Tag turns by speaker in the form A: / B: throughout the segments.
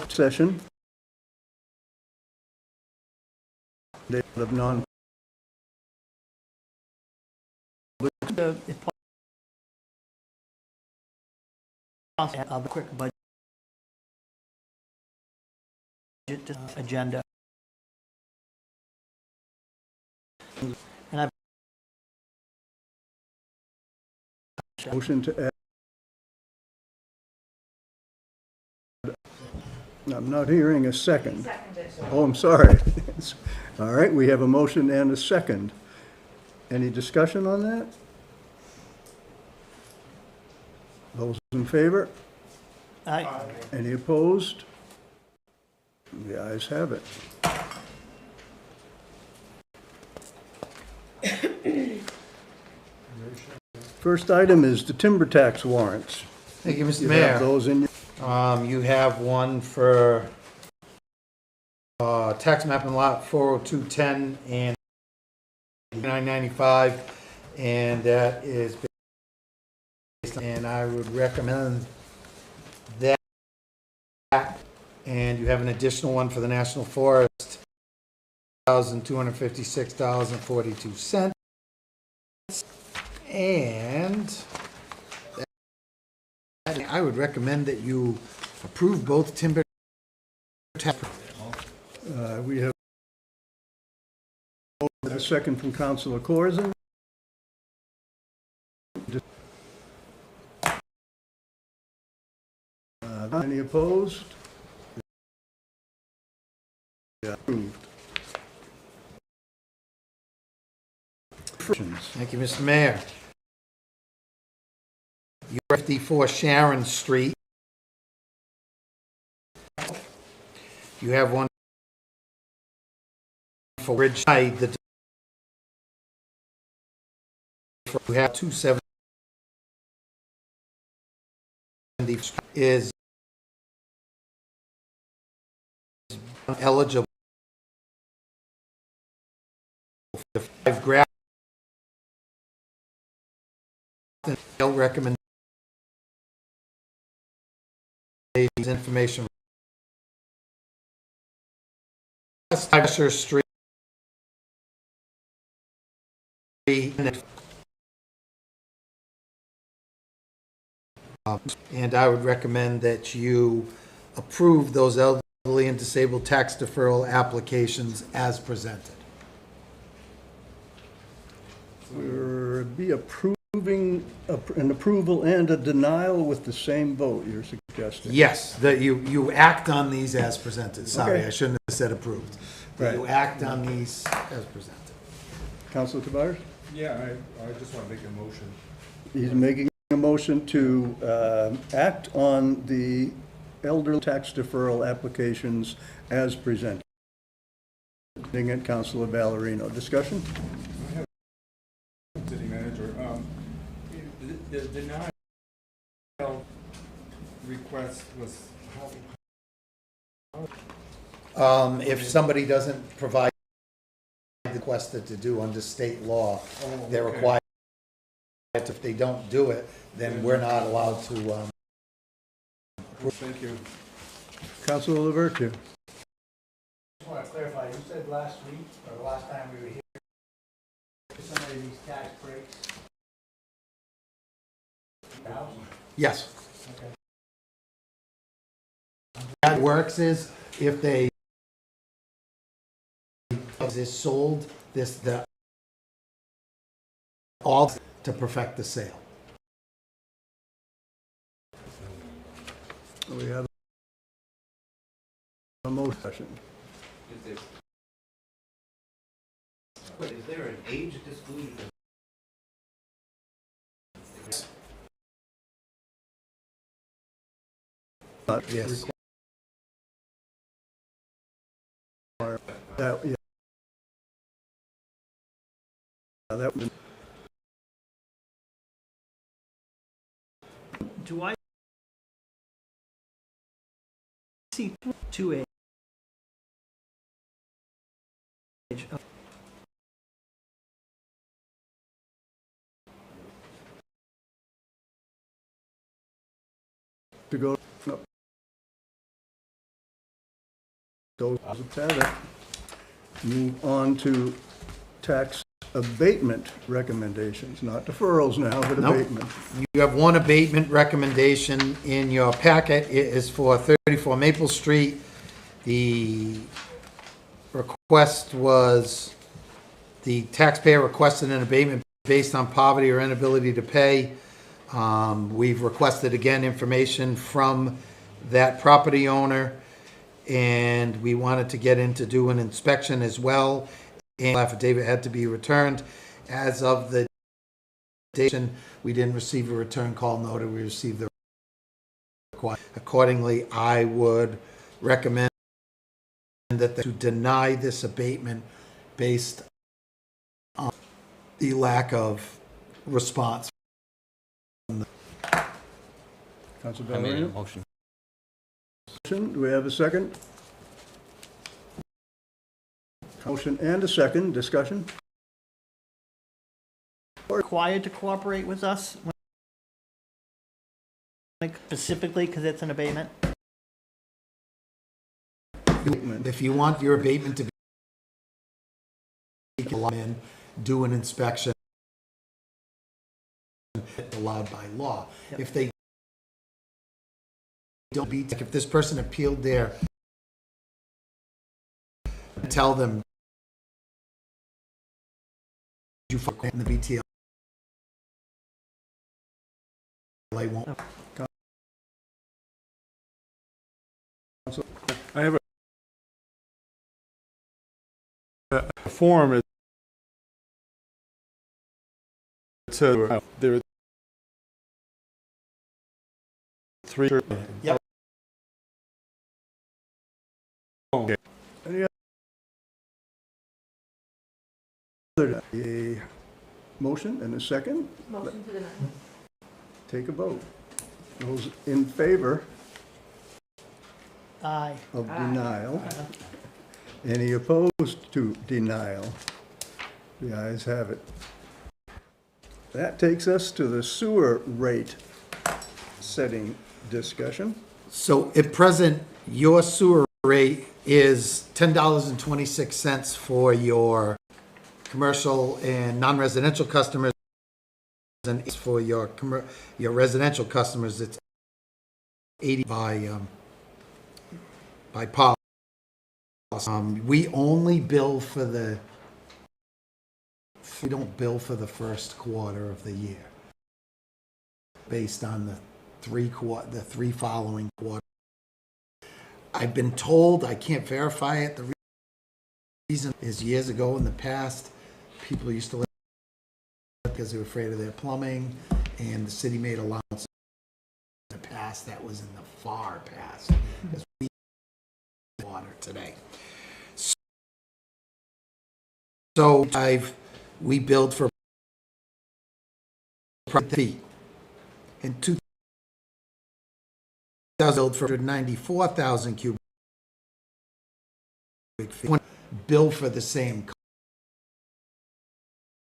A: session. Of non.
B: Of a quick budget agenda. And I've
A: Motion to add. I'm not hearing a second. Oh, I'm sorry. All right, we have a motion and a second. Any discussion on that? Those in favor? Any opposed? The ayes have it. First item is the timber tax warrants.
C: Thank you, Mr.
A: You
C: Mayor.
A: have those in your...
C: You have one for tax map and lot 40210 and 995, and that is based on, and I would recommend that. And you have an additional one for the National Forest, $1,256.42. And I would recommend that you approve both timber tax.
A: We have a second from Councilor Corzine. Any opposed? Approved.
C: Thank you, Mr. Mayor. You're 54 Sharon Street. You have one for Ridgeside. You have 270 is eligible for the 5 graph. Recommend information. Hampshire Street. And I would recommend that you approve those elderly and disabled tax deferral applications as presented.
A: We'll be approving an approval and a denial with the same vote, you're suggesting?
C: Yes, that you act on these as presented. Sorry,
A: Okay.
C: I shouldn't have said approved. That you
A: Right.
C: act on these as presented.
A: Councilor Tavares?
D: Yeah, I just want to make a motion.
A: He's making a motion to act on the elderly tax deferral applications as presented. Being it Councilor Valerino. Discussion?
D: City manager, the denial request was
C: If somebody doesn't provide requested to do under state law, they're
D: okay.
C: required. If they don't do it, then we're not allowed to.
D: Thank you.
A: Councilor Lavertu.
E: I want to clarify, you said last week, or the last time we were here, somebody of these tax breaks? 1,000?
C: Yes.
E: Okay.
C: How it works is if they is sold the all to perfect the sale.
A: We have a motion.
F: Is there an age exclusion?
C: Yes.
A: That, yeah. That would.
B: Do I see 2A?
A: To go, no, So, ayes have it. Move on to tax abatement recommendations, not deferrals now, but
C: Nope.
A: abatement.
C: You have one abatement recommendation in your packet. It is for 34 Maple Street. The request was, the taxpayer requested an abatement based on poverty or inability to pay. We've requested, again, information from that property owner, and we wanted to get in to do an inspection as well. And affidavit had to be returned. As of the date, we didn't receive a return call notice, we received the request. Accordingly, I would recommend that to deny this abatement based on the lack of response.
A: Council
F: I made a
A: Ballerino?
F: motion.
A: Do we have a second? Motion and a second, discussion?
B: Required to cooperate with us? Like specifically because it's an abatement?
C: If you want your abatement to be in, do an inspection allowed by law.
B: Yep.
C: If they don't be, if this person appealed there, tell them you fuck in the BTL. They won't.
D: I have a form. It says there are three.
C: Yep.
D: Okay.
A: Any other, a motion and a second?
G: Motion to deny.
A: Take a vote. Those in favor
B: Aye.
A: of denial? Any opposed to denial? The ayes have it. That takes us to the sewer rate setting discussion.
C: So at present, your sewer rate is $10.26 for your commercial and non-residential customers, and it's for your residential customers, it's 80 by policy. We only bill for we don't bill for the first quarter of the year, based on the three following quarters. I've been told, I can't verify it, the reason is years ago in the past, people used to live because they were afraid of their plumbing, and the city made allowances in the past. That was in the far past, because we have water today. So we billed for feet. In 2000, billed for 94,000 cubic feet. Bill for the same,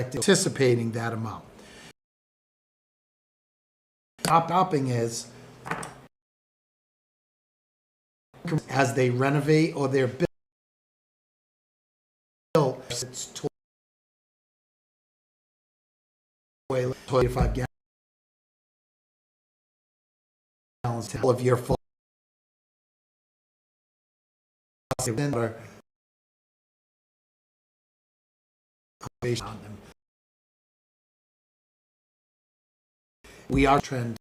C: anticipating that amount. Topping is as they renovate or they're built, it's 25 gallons of your full on them. We are trend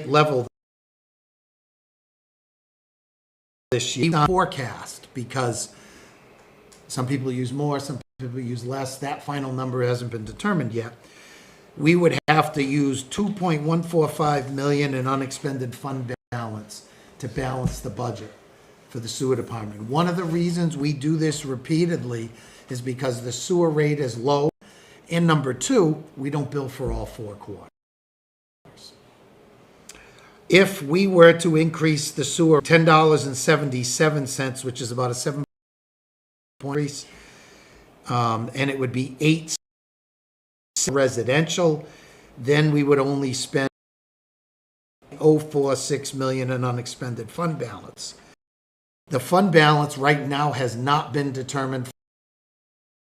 C: level this year forecast, because some people use more, some people use less. That final number hasn't been determined yet. We would have to use 2.145 million in unexpended fund balance to balance the budget for the sewer department. One of the reasons we do this repeatedly is because the sewer rate is low, and number two, we don't bill for all 4 quarters. If we were to increase the sewer $10.77, which is about a 7% increase, and it would be 8 residential, then we would only spend 0.046 million in unexpended fund balance. The fund balance right now has not been determined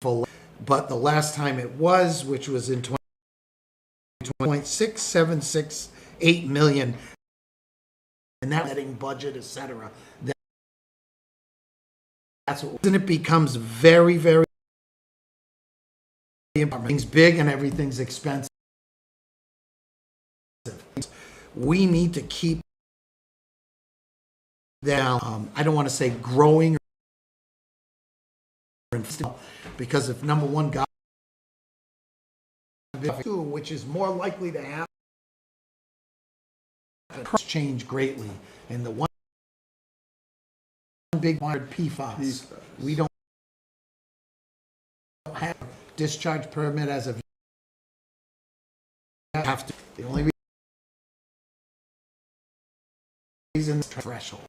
C: for, but the last time it was, which was in 20.6768 million, and that letting budget, et cetera. That's what, then it becomes very, very important. Everything's big and everything's expensive. We need to keep down, I don't want to say growing, because if number one, God, which is more likely to happen, change greatly. And the one big word, PFAS, we don't have discharge permit as of have to. The only reason threshold.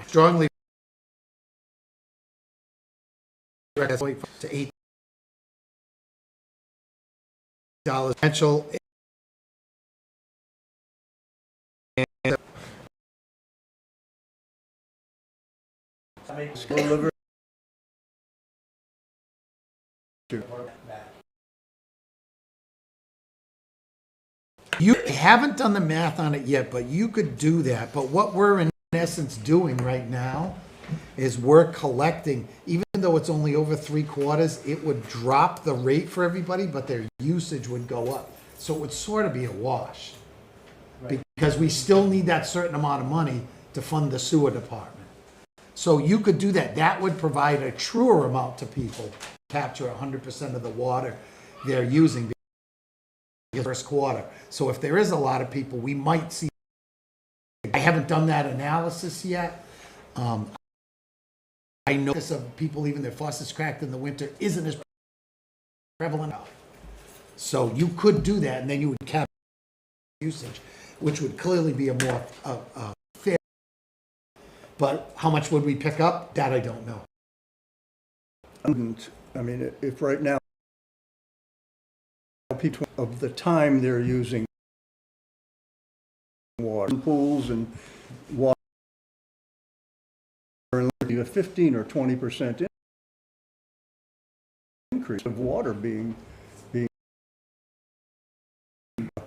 C: Strongly recommend to $8 potential.
A: Liver.
C: You haven't done the math on it yet, but you could do that. But what we're in essence doing right now is we're collecting, even though it's only over 3/4, it would drop the rate for everybody, but their usage would go up. So it would sort of be a wash. Because we still need that certain amount of money to fund the sewer department. So you could do that. That would provide a truer amount to people, capture 100% of the water they're using the first quarter. So if there is a lot of people, we might see. I haven't done that analysis yet. I know this of people leaving their faucets cracked in the winter isn't as prevalent. So you could do that, and then you would cap usage, which would clearly be a more fair. But how much would we pick up? That I don't know.
A: I mean, if right now, of the time they're using water pools and water, a 15 or 20% increase of water being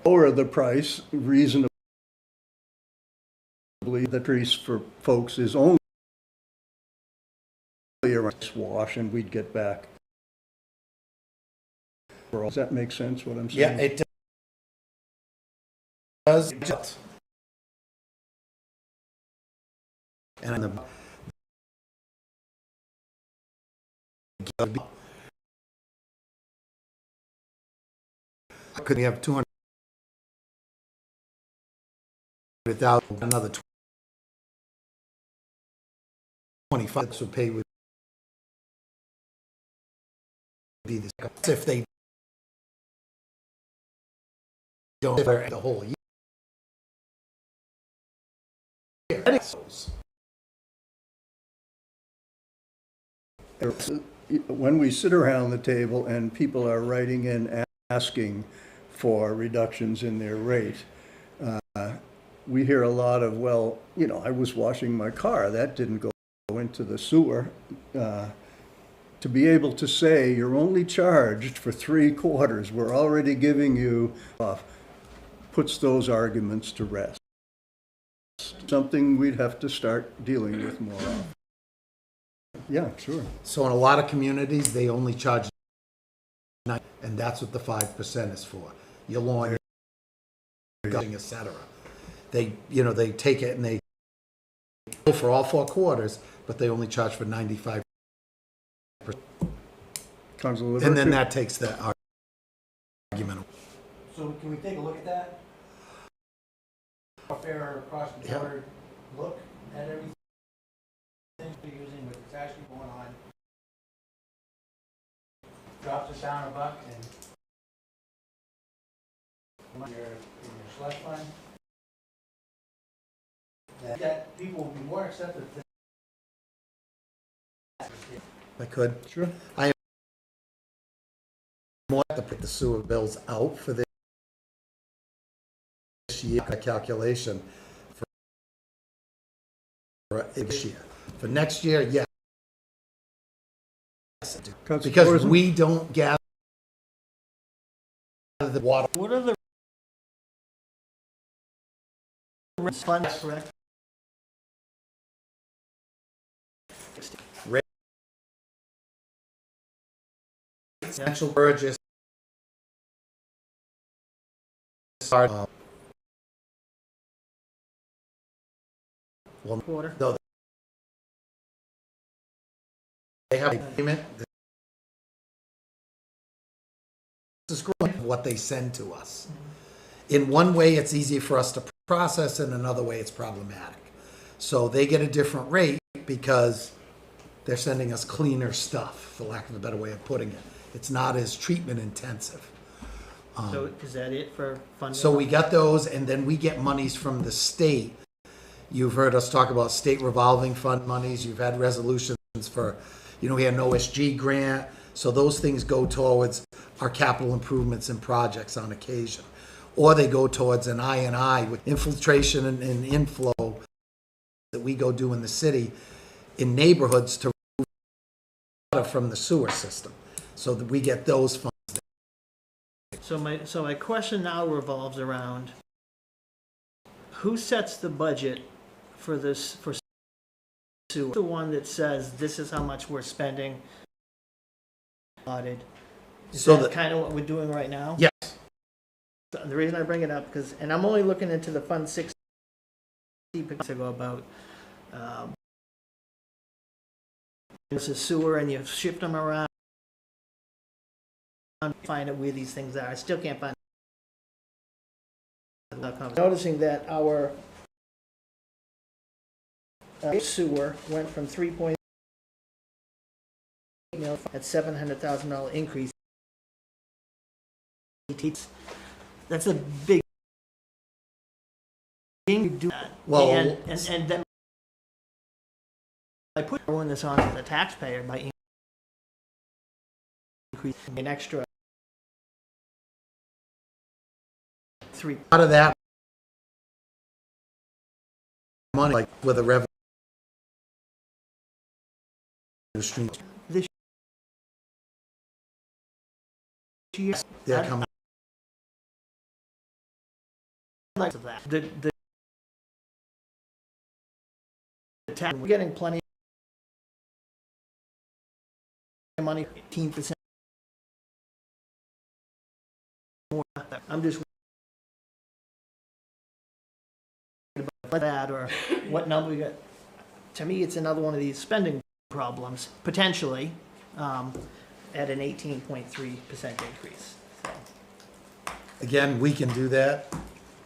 A: lower the price reasonably. The increase for folks is only a wash, and we'd get back. Does that make sense, what I'm saying?
C: Yeah, it does. And could we have 200,000, another 25 would pay would be this if they don't the whole year.
A: When we sit around the table and people are writing in asking for reductions in their rate, we hear a lot of, well, you know, I was washing my car, that didn't go into the sewer. To be able to say you're only charged for 3/4, we're already giving you off, puts those arguments to rest. Something we'd have to start dealing with more often. Yeah, sure.
C: So in a lot of communities, they only charge 9, and that's what the 5% is for. Your lawn, your gutting, et cetera. They, you know, they take it and they go for all 4 quarters, but they only charge for 95%.
A: Councilor
C: And then
A: Liberty?
C: that takes the argument.
E: So can we take a look at that? A fair across the board look at everything we're using, what's actually going on. Drops us down $1 and in your slush fund. That people will be more accepted to.
C: I could.
A: Sure.
C: I the sewer bills out for this year, a calculation for this year. For next year, yes.
A: Councilor
C: Because
A: Torres?
C: we don't gather the water.
B: What are the funds, correct?
C: Essential purchase. Well,
B: Quarter?
C: no, they have a payment. This is what they send to us. In one way, it's easy for us to process, in another way, it's problematic. So they get a different rate because they're sending us cleaner stuff, for lack of a better way of putting it. It's not as treatment intensive.
B: So is that it for funding?
C: So we got those, and then we get monies from the state. You've heard us talk about state revolving fund monies. You've had resolutions for, we had an OSG grant. So those things go towards our capital improvements and projects on occasion. Or they go towards an I&I with infiltration and inflow that we go do in the city in neighborhoods to remove water from the sewer system. So that we get those funds.
B: So my question now revolves around who sets the budget for this, for sewer? The one that says this is how much we're spending. Is
C: So
B: that kind of what we're doing right now?
C: Yes.
B: The reason I bring it up, because, and I'm only looking into the Fund 60 ago about this is sewer and you shift them around, find out where these things are. I still can't find. Noticing that our sewer went from 3.8 million at $700,000 increase. That's a big thing to do that.
C: Well,
B: and then I put this on to the taxpayer by increasing an extra 3.
C: Out of that money, like with a revenue stream,
B: This year,
C: they're coming.
B: like that. The tax, we're getting plenty of money, 18% more. I'm just about that, or what number we got. To me, it's another one of these spending problems, potentially, at an 18.3% increase. So.
C: Again, we can do that.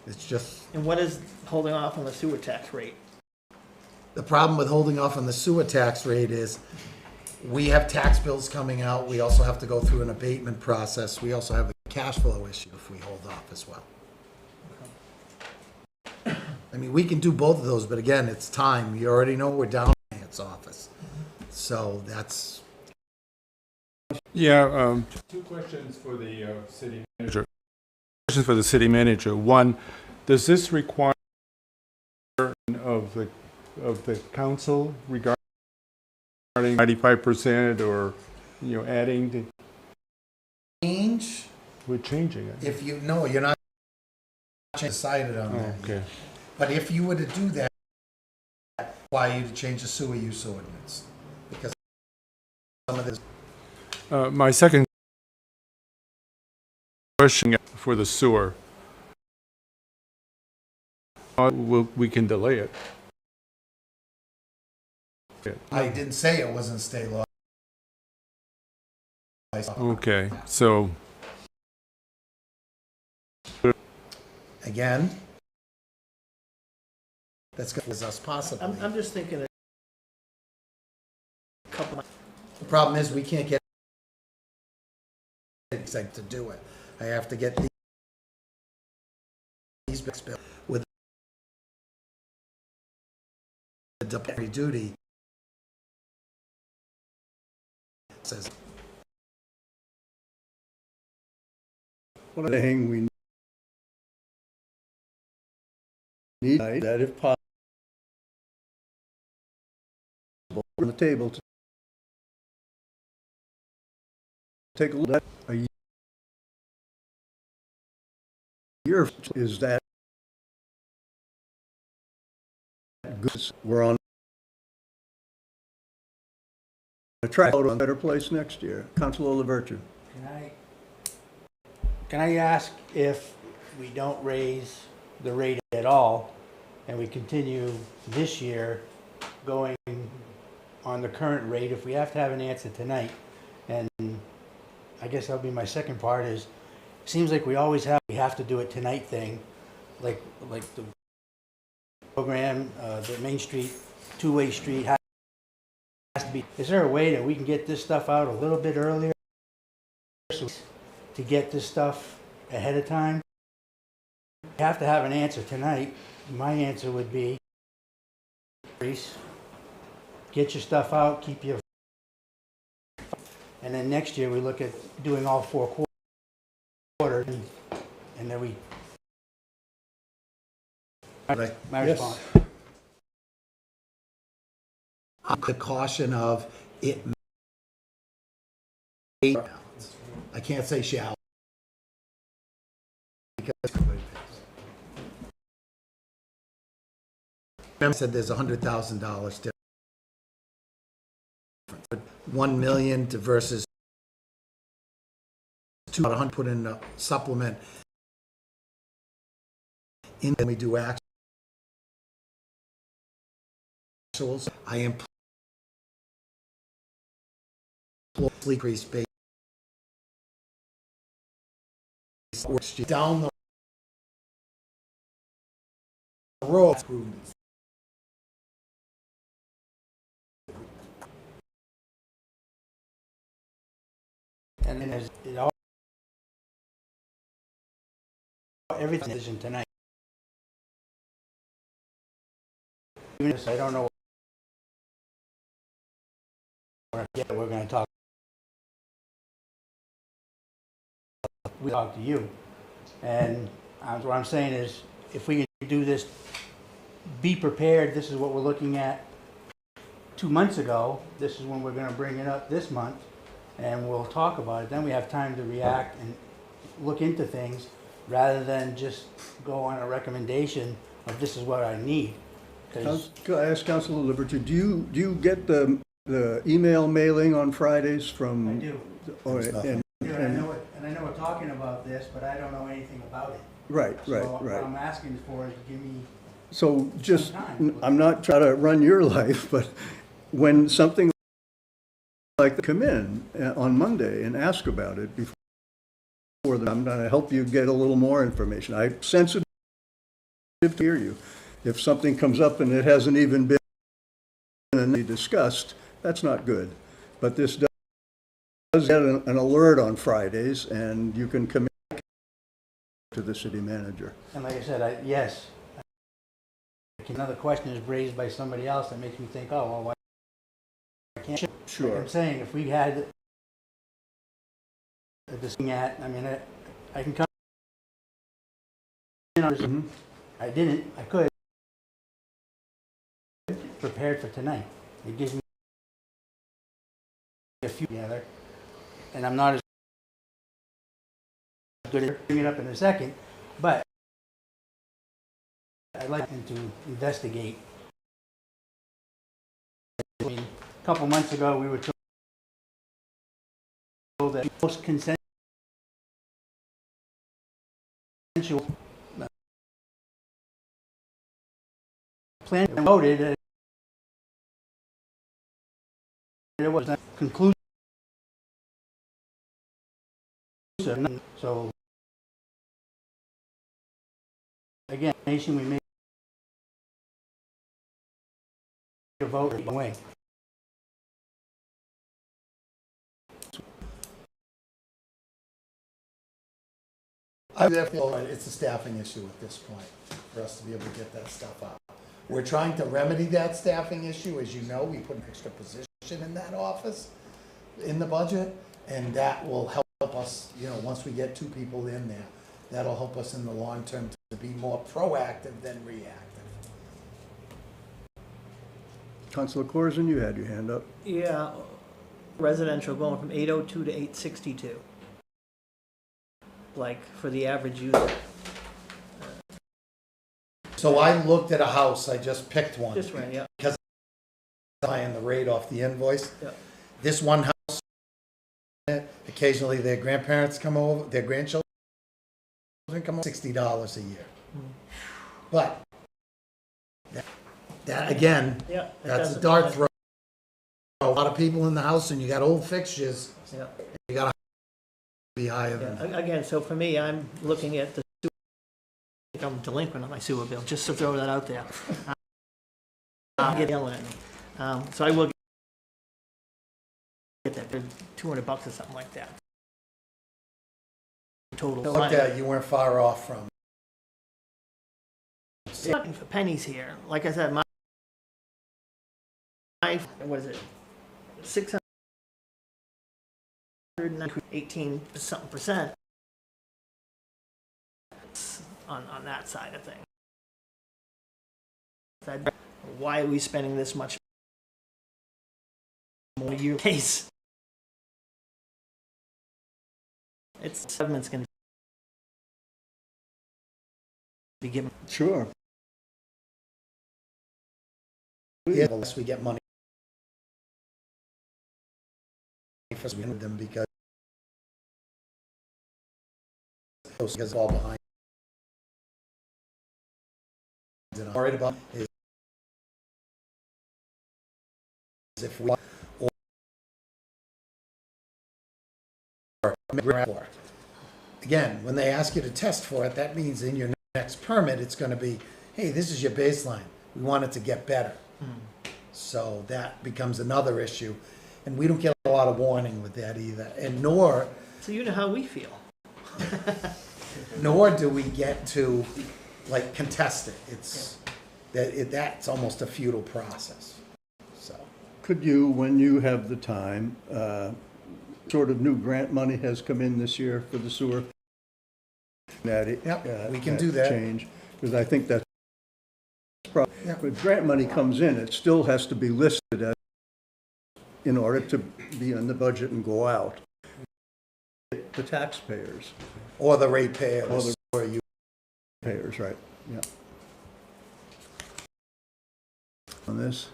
C: It's just,
B: And what is holding off on the sewer tax rate?
C: the problem with holding off on the sewer tax rate is we have tax bills coming out. We also have to go through an abatement process. We also have a cash flow issue if we hold off as well. I mean, we can do both of those, but again, it's time. You already know we're down in its office. So that's,
D: Yeah, two questions for the city manager. Questions for the city manager. One, does this require of the council regarding 95% or, adding to,
C: change,
D: we're changing it.
C: if you, no, you're not decided on
D: Oh,
C: that.
D: okay.
C: But if you were to do that, require you to change the sewer use ordinance. Because some of this,
D: My second question for the sewer. We can delay it.
C: I didn't say it wasn't state law.
D: Okay, so,
C: Again, that's going to us possibly.
B: I'm just thinking a couple months.
C: The problem is we can't get to do it. I have to get these bills with the deputy duty. Says
A: What I'm saying, we need that if possible on the table to take a look at a year. Is that good? We're on a track to a better place next year. Councilor LaVertu.
E: Can I ask if we don't raise the rate at all and we continue this year going on the current rate, if we have to have an answer tonight? And I guess that'll be my second part is, it seems like we always have to do it tonight thing, like the program, the Main Street, two-way street has to be. Is there a way that we can get this stuff out a little bit earlier to get this stuff ahead of time? We have to have an answer tonight. My answer would be, get your stuff out, keep your, and then next year we look at doing all 4 quarters, and then we. My response.
C: The caution of it may, I can't say shall. Because I said there's $100,000 difference. 1 million to versus 200 put in a supplement. And then we do actuals. I am increase base down the road.
E: And then there's it all, everything is in tonight. Even if I don't know what we're going to talk. We talk to you, and what I'm saying is, if we can do this, be prepared. This is what we're looking at 2 months ago. This is when we're going to bring it up this month, and we'll talk about it. Then we have time to react and look into things, rather than just go on a recommendation of this is what I need.
A: Could I ask Councilor LaVertu, do you get the email mailing on Fridays from?
E: I do.
A: Oh, and
E: I know we're talking about this, but I don't know anything about it.
A: right.
E: So what I'm asking for is give me.
A: So just,
E: Time.
A: I'm not trying to run your life, but when something like that come in on Monday and ask about it before I'm going to help you get a little more information. I'm sensitive to hear you. If something comes up and it hasn't even been discussed, that's not good. But this does get an alert on Fridays, and you can commit to the city manager.
E: And like I said, yes. Another question is raised by somebody else that makes me think, oh, well, why can't?
A: Sure.
E: Like I'm saying, if we had this thing I can come.
A: Mhm.
E: I didn't. I could. Prepared for tonight. It gives me a few together, and I'm not as good at bringing it up in a second, but I'd like them to investigate. I mean, a couple months ago, we were told that most consensual plan voted. It was not conclusive, so again, nation, we made a vote away.
C: I feel it's a staffing issue at this point for us to be able to get that stuff out. We're trying to remedy that staffing issue. As you know, we put an extra position in that office in the budget, and that will help help us, once we get two people in there, that'll help us in the long term to be more proactive than reactive.
A: Councilor Corzine, you had your hand up.
B: Yeah, residential going from 802 to 862. Like, for the average user.
C: So I looked at a house, I just picked one.
B: Just right, yeah.
C: Because I'm buying the rate off the invoice.
B: Yeah.
C: This one house, occasionally their grandparents come over, their grandchildren come over, $60 a year. But that again,
B: Yeah. it
C: that's a
B: doesn't-
C: dart throw. A lot of people in the house and you got old fixtures,
B: Yeah.
C: you gotta be higher than
B: Yeah, again, so for me, I'm looking at the sewer, I think I'm delinquent on my sewer bill, just to throw that out there. I'm getting yelling at me. So I will get that, for $200 or something like that. Total. So
C: Looked at, you weren't far off from.
B: I'm looking for pennies here. Like I said, my, what is it? 618 something percent on that side of things. Why are we spending this much more year case? It's government's going to be given.
A: Sure.
C: Yeah, unless we get money for them because it's all behind. And I'm worried about is if we or again, when they ask you to test for it, that means in your next permit, it's going to be, hey, this is your baseline. We want it to get better. So that becomes another issue. And we don't get a lot of warning with that either. And nor
B: So you know how we feel.
C: do we get to like contest it. It's that's almost a futile process. So
A: Could you, when you have the time, sort of new grant money has come in this year for the sewer?
C: Yep, we can do that.
A: Change, because I think that's probably,
C: Yeah.
A: when grant money comes in, it still has to be listed as, in order to be in the budget and go out. The taxpayers,
C: or the ratepayers,
A: Or
C: or you.
A: payers, right, yeah. On this.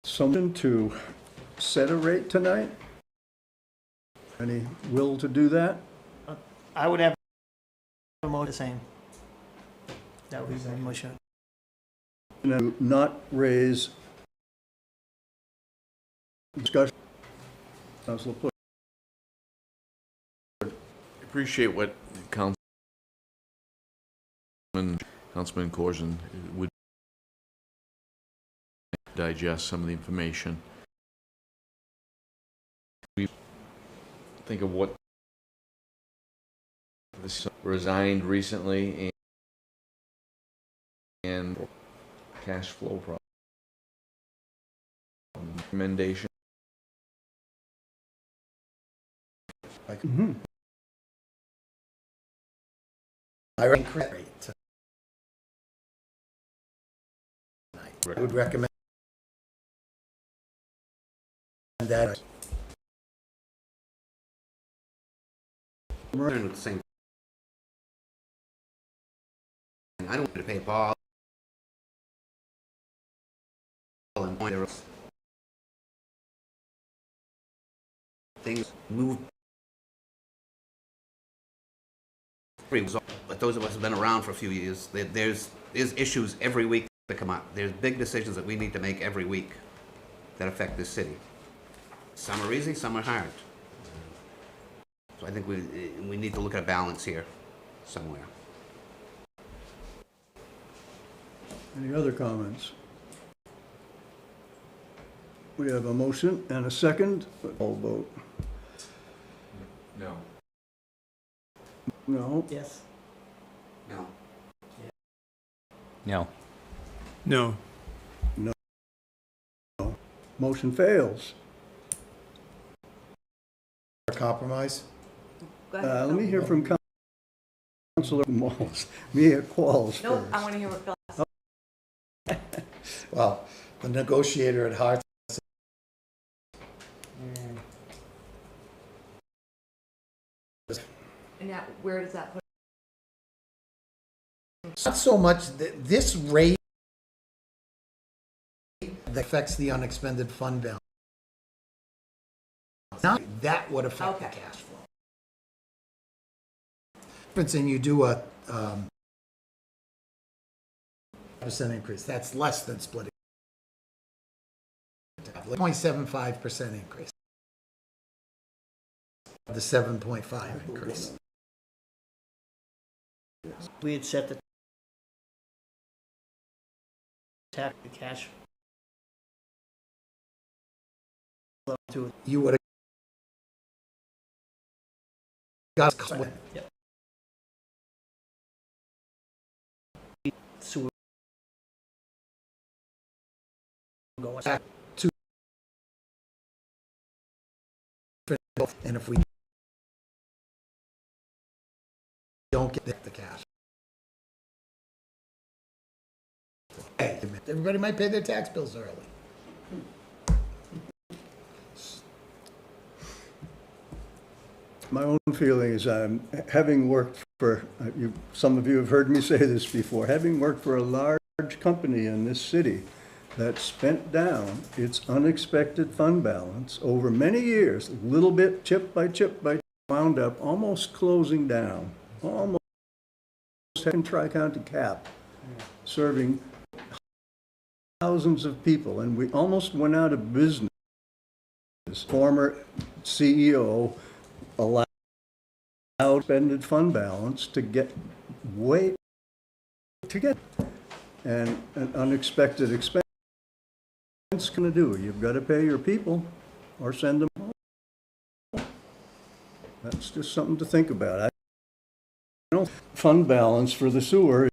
A: Someone to set a rate tonight? Any will to do that?
B: I would have a motion the same. That would be my motion.
A: No, not raise discussion. Councilor Put.
G: Appreciate what Councilman Corzine would digest some of the information. We think of what this resigned recently and cash flow problem. Recommendation.
C: I would recommend that.
F: Concerned with the same. I don't want to pay Paul. And point out things move. But those of us who've been around for a few years, there's issues every week that come up. There's big decisions that we need to make every week that affect this city. Some are easy, some are hard. So I think we need to look at a balance here somewhere.
A: Any other comments? We have a motion and a second. All vote.
G: No.
A: No.
B: Yes.
F: No.
D: No.
A: Motion fails.
C: compromise?
H: Go ahead.
A: Let me hear from Councilor Moss, Mia Qualls
H: Nope,
A: first.
H: I want to hear what Phil has.
C: Well, the negotiator at heart.
H: And now, where does that put?
C: Not so much, this rate that affects the unexpended fund balance. Now, that would affect the
H: Okay.
C: cash flow. Difference in you do a, percent increase, that's less than splitting. 0.75% increase. The 7.5 increase.
B: We had set the tax, the cash flow to,
C: You would have got.
B: sewer going.
C: Back to, and if we don't get the cash. Hey, everybody might pay their tax bills early.
A: My own feeling is having worked for, some of you have heard me say this before, having worked for a large company in this city that spent down its unexpected fund balance over many years, little bit, chip by chip by chip, wound up almost closing down, almost having Tri-County Cap, serving thousands of people, and we almost went out of business. Former CEO allowed expended fund balance to get and an unexpected expense. What's going to do? You've got to pay your people or send them home. That's just something to think about. Fund balance for the sewer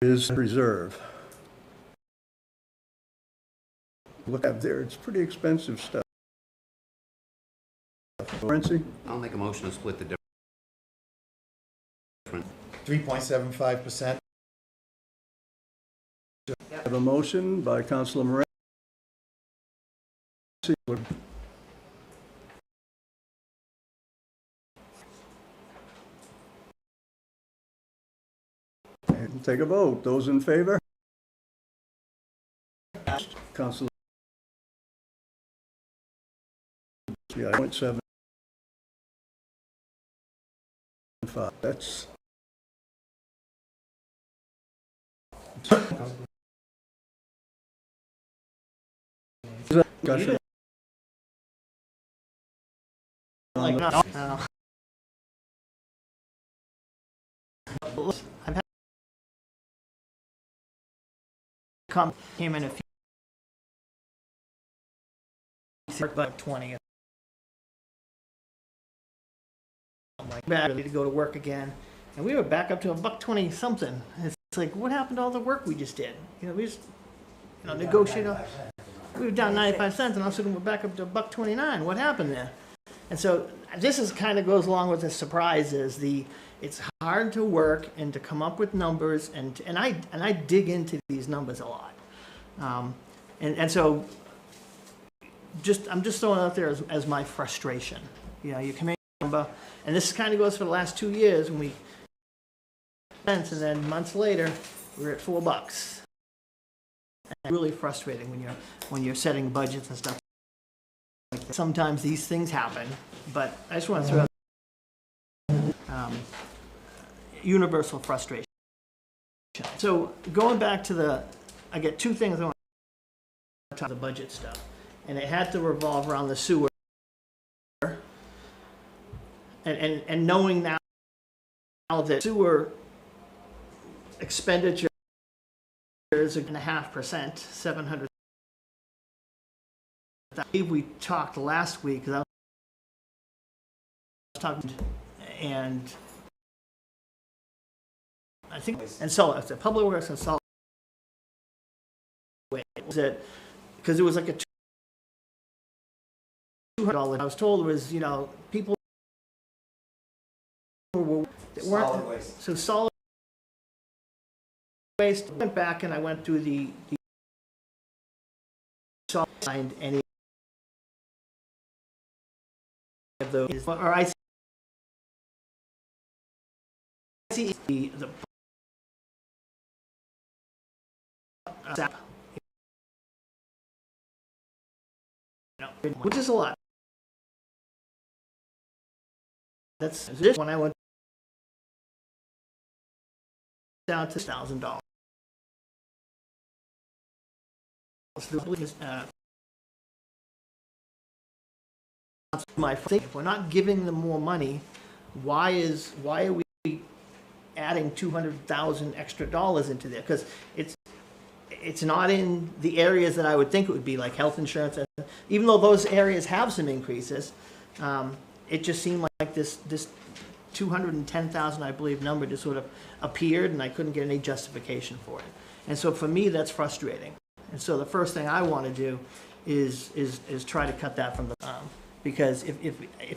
A: is reserve. Look up there, it's pretty expensive stuff. Francie?
F: I'll make a motion to split the difference.
C: 3.75%.
A: I have a motion by Councilor Moran. We'll take a vote. Those in favor? Councilor. Yeah, 0.75. That's. Discussion.
B: Like, no, I've had came in a few, about 20. I'm like, ready to go to work again, and we were back up to $1.20 something. It's like, what happened to all the work we just did? You know, we just, negotiated. We were down 95 cents, and all of a sudden we're back up to $1.29. What happened there? And so this is kind of goes along with the surprise is it's hard to work and to come up with numbers and I dig into these numbers a lot. And so I'm just throwing it out there as my frustration. You come in number, and this kind of goes for the last 2 years when and then months later we're at $4. And really frustrating when you're setting budgets and stuff. Sometimes these things happen, but I just want to throw out universal frustration. So going back to I get two things I want to talk about the budget stuff, and it had to revolve around the sewer, and knowing now that sewer expenditure is 1.5%, 700. We talked last week, because I was talking, and I think, and so it's a public works and solid waste. Was it because it was like a $200. I was told was, people were, that weren't.
C: Solid waste.
B: So solid waste, I went back and I went through the signed any of those, or I see the which is a lot. That's this when I went down to $1,000. My thing, if we're not giving them more money, why are we adding 200,000 extra dollars into there? Because it's not in the areas that I would think it would be, like health insurance. Even though those areas have some increases, it just seemed like this 210,000, I believe, number just sort of appeared, and I couldn't get any justification for it. And so for me, that's frustrating. And so the first thing I want to do is try to cut that from the because if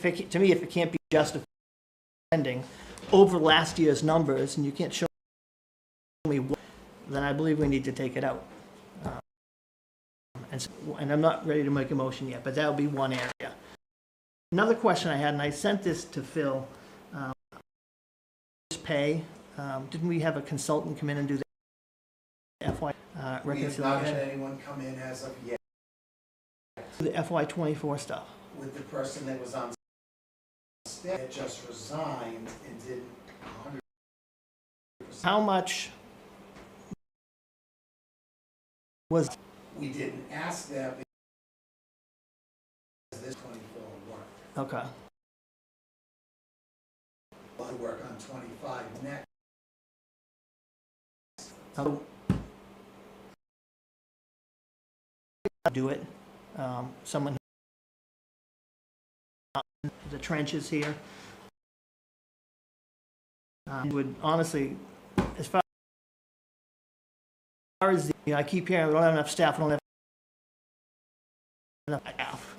B: it, to me, if it can't be justified spending over last year's numbers, and you can't show me what, then I believe we need to take it out. And I'm not ready to make a motion yet, but that would be one area. Another question I had, and I sent this to Phil, pay. Didn't we have a consultant come in and do the FY
C: We have not
B: reconciliation?
C: had anyone come in as of yet
B: The FY24 stuff.
C: with the person that was on staff that just resigned and did 100%.
B: How much was,
C: We didn't ask that because this 24 will work.
B: okay.
C: We'll work on 25 next.
B: So, do it. Someone who the trenches here would honestly, as far as I keep hearing we don't have enough staff, we don't have enough staff.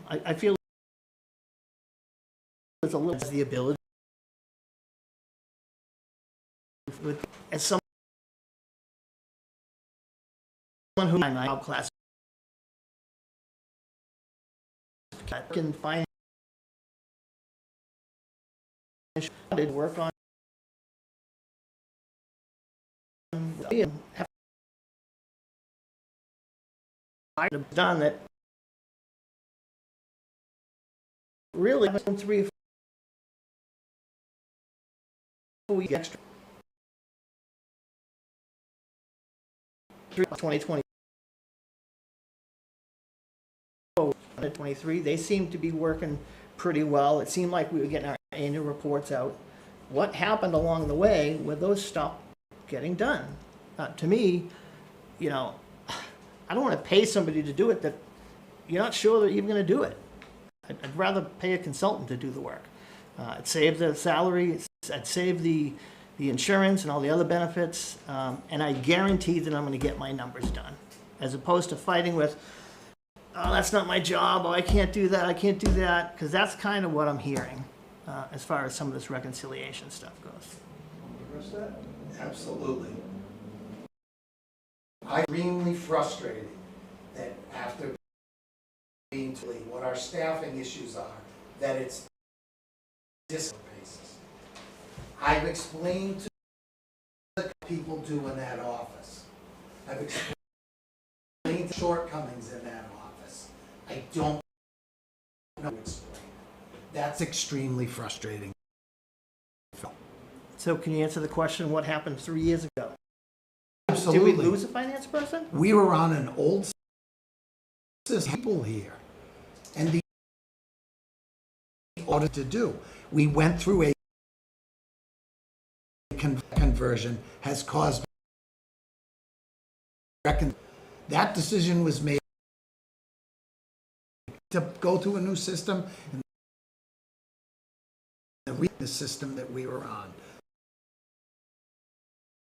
B: I feel there's a little the ability with as someone who I outclass can find did work on have done that really 3 or 4 weeks extra 2020 23, they seem to be working pretty well. It seemed like we were getting our annual reports out. What happened along the way where those stopped getting done? To me, I don't want to pay somebody to do it that you're not sure they're even going to do it. I'd rather pay a consultant to do the work. I'd save the salary, I'd save the insurance and all the other benefits, and I guarantee that I'm going to get my numbers done, as opposed to fighting with, oh, that's not my job, oh, I can't do that, because that's kind of what I'm hearing as far as some of this reconciliation stuff goes.
C: Absolutely. I'm extremely frustrated that after being told what our staffing issues are, that it's discipline basis. I've explained to the people do in that office. I've explained the shortcomings in that office. I don't know to explain it. That's extremely frustrating.
B: So can you answer the question, what happened 3 years ago?
C: Absolutely.
B: Did we lose a finance person?
C: We were on an old system people here, and the order to do. We went through a conversion has caused that decision was made to go to a new system, and the system that we were on.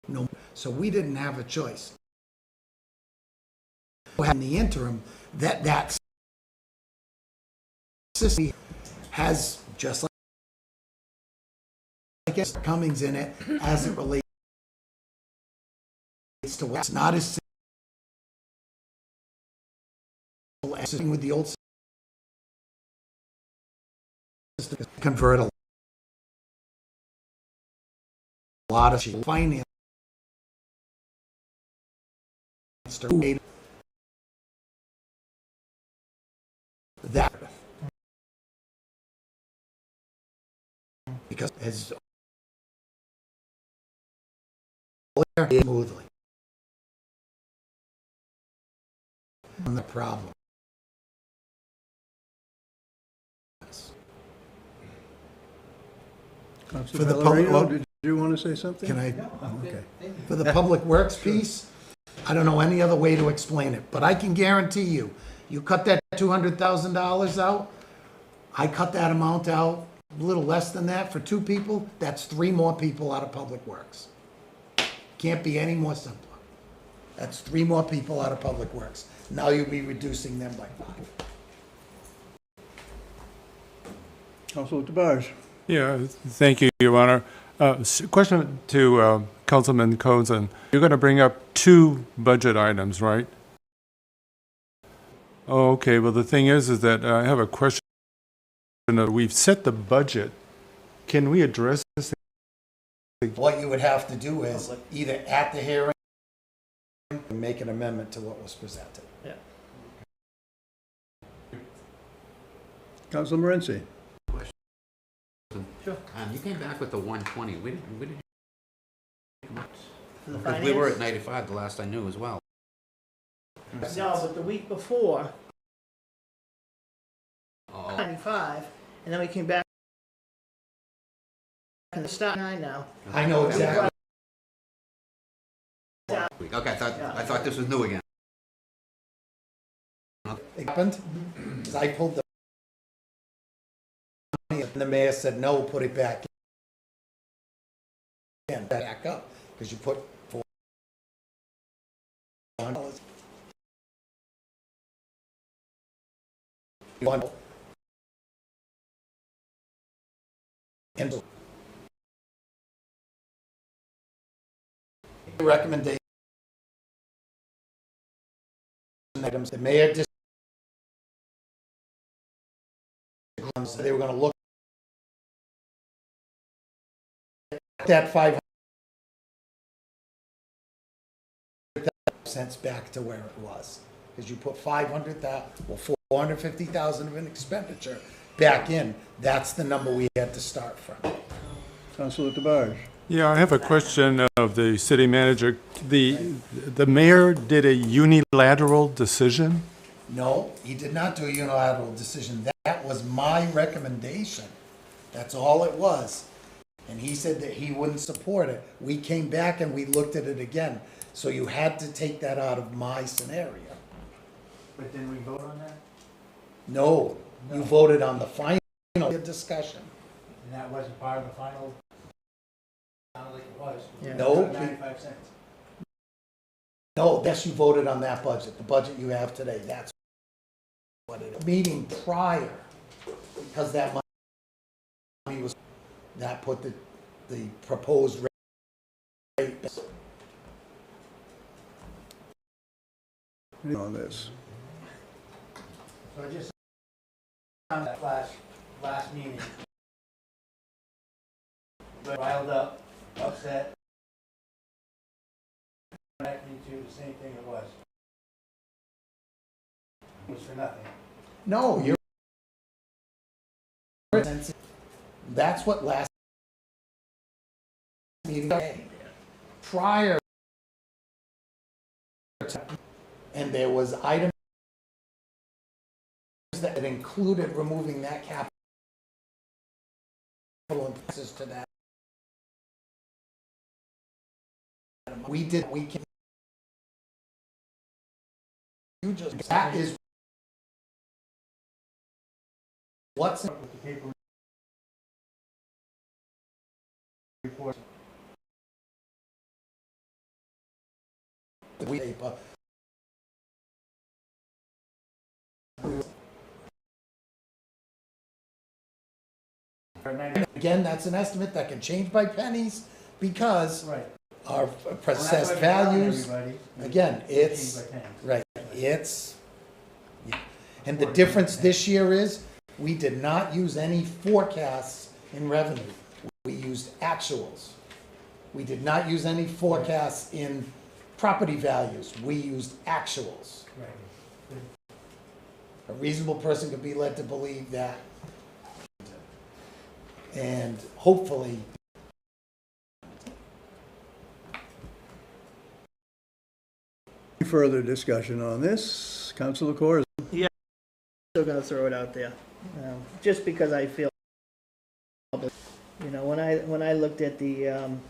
C: No, so we didn't have a choice. In the interim, that's system has just like it's Cummings in it as it relates to what's not as simple as with the old system. Convert a lot of finance to that because as smoothly on the problem.
A: Councilor
C: For the public-
A: Valerino, did you want to say something?
C: Can I,
A: Oh, okay.
C: for the public works piece, I don't know any other way to explain it, but I can guarantee you, you cut that $200,000 out, I cut that amount out, a little less than that for two people, that's three more people out of public works. Can't be any more simpler. That's three more people out of public works. Now you'll be reducing them by 5.
A: Councilor DeBarge.
D: Yeah, thank you, Your Honor. Question to Councilman Cozen. You're going to bring up 2 budget items, right? Oh, okay, well, the thing is that I have a question. We've set the budget. Can we address this?
C: What you would have to do is either at the hearing, make an amendment to what was presented.
B: Yeah.
A: Councilor Morency.
B: Sure.
F: You came back with the 120. We didn't come up.
B: For the
F: Because we were at
B: finance?
F: 95 the last I knew as well.
B: No, but the week before,
F: Oh,
B: 95, and then we came back and the start 9 now.
C: I know exactly.
F: okay, I thought this was new again.
C: It happened, is I pulled the money and the mayor said, no, put it back in, back up, because you put $400. And recommendation items, the mayor just they were gonna look at that 500 cents back to where it was. Because you put 450,000 of an expenditure back in, that's the number we had to start from.
A: Councilor DeBarge.
D: Yeah, I have a question of the city manager. The mayor did a unilateral decision?
C: No, he did not do a unilateral decision. That was my recommendation. That's all it was. And he said that he wouldn't support it. We came back and we looked at it again. So you had to take that out of my scenario.
E: But didn't we vote on that?
C: No, you voted on the final discussion.
E: And that wasn't part of the final? Sounded like it was.
B: Yeah.
C: No.
E: 95 cents.
C: No, yes, you voted on that budget, the budget you have today, that's what it is. Meeting prior, because that money was, that put the proposed rate.
A: On this.
E: So just on that last meeting. Riled up, upset. Connecting to the same thing it was. It was for nothing.
C: No, you're. That's what last meeting, prior to, and there was items that included removing that capital impasses to that. We can. You just, that is what's.
E: With the paper report.
C: The paper. Again, that's an estimate that can change by pennies because
E: Right.
C: our assessed
E: We're not gonna
C: values,
E: tell everybody.
C: again, it's,
E: Change by pennies.
C: right, it's, and the difference this year is, we did not use any forecasts in revenue. We used actuals. We did not use any forecasts in property values. We used actuals.
E: Right.
C: A reasonable person could be led to believe that. And hopefully,
A: Any further discussion on this? Councilor Corzine?
B: Still gonna throw it out there, just because I feel, you know, when I looked at the, I'm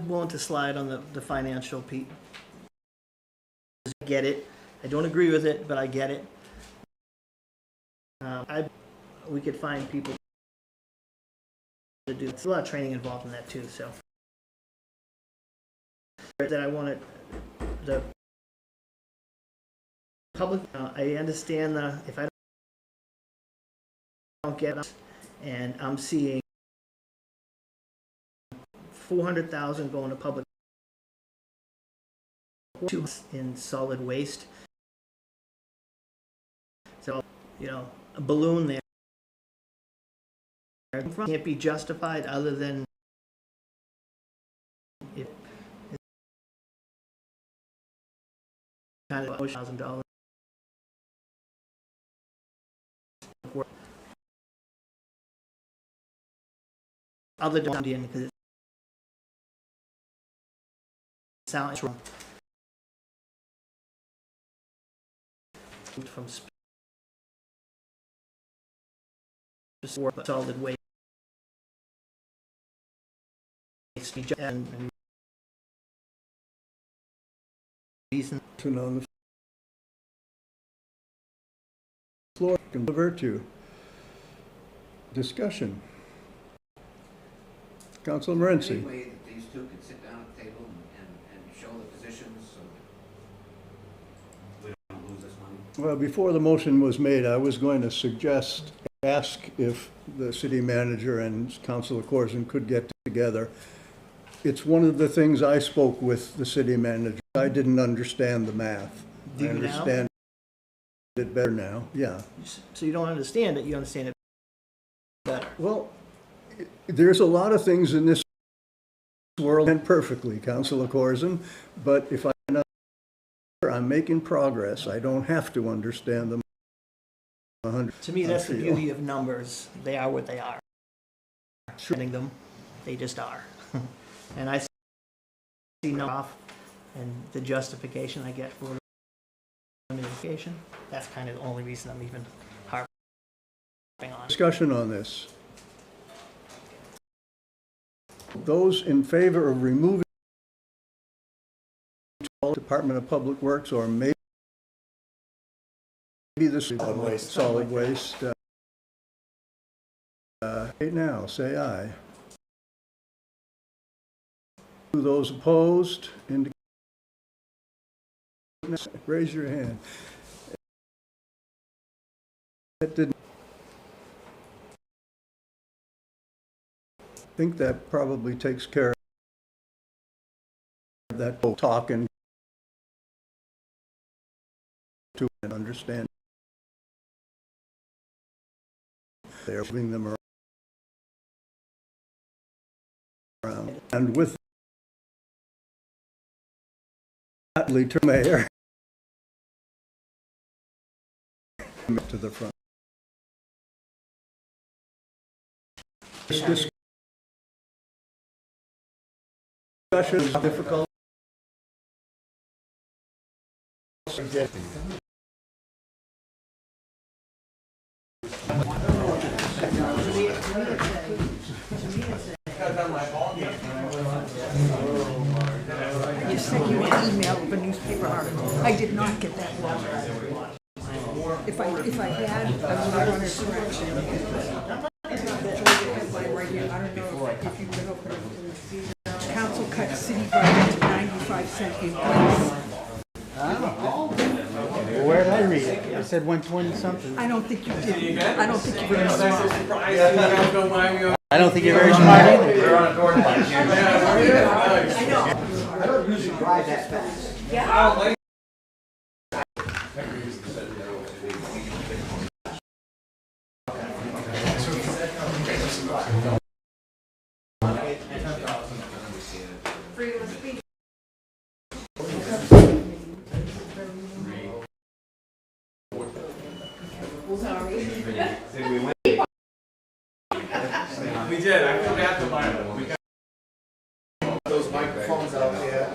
B: willing to slide on the financial piece. I get it. I don't agree with it, but I get it. We could find people to do. It's a lot of training involved in that too. So that I wanted the public. I understand if I don't get it, and I'm seeing 400,000 going to public in solid waste. So, you know, a balloon there can't be justified other than if it's kind of $1,000. Other than because it sounds wrong. From solid waste and reason
A: On the floor, can deliver to discussion. Councilor Morency?
F: Any way that these two could sit down at the table and show the positions so that we don't lose this money?
A: Well, before the motion was made, I was going to ask if the city manager and Councilor Corzine could get together. It's one of the things I spoke with the city manager. I didn't understand the math.
B: Do
A: I
B: you now?
A: understand it better now, yeah.
B: So you don't understand it, you understand it better.
A: Well, there's a lot of things in this world, and perfectly, Councilor Corzine, but if I'm making progress, I don't have to understand them 100.
B: To me, that's the
A: I feel.
B: beauty of numbers. They are what they are. Sending them, they just are. And I see no off, and the justification I get for education, that's kind of the only reason I'm even harping on.
A: Discussion on this. Those in favor of removing Department of Public Works, or maybe the solid waste, right now, say aye. Those opposed, indicate, raise your hand. That didn't. I think that probably takes care of that whole talk and to understand. They're moving them around. And with that, to Mayor to the front. This discussion is difficult.
I: You sent you an email of a newspaper article. I did not get that one. If I had, I would have run a correction. Right here. I don't know if you could open it. Council cut city budget to 95-cent increase.
C: where
E: I read it? I said 120 something.
I: I don't think you did. I don't think you're very smart.
E: I don't think you're very smart either.
C: I don't usually drive that fast.
H: Freedom of speech.
J: We did, I forgot to buy them. We got
C: Those microphones out there.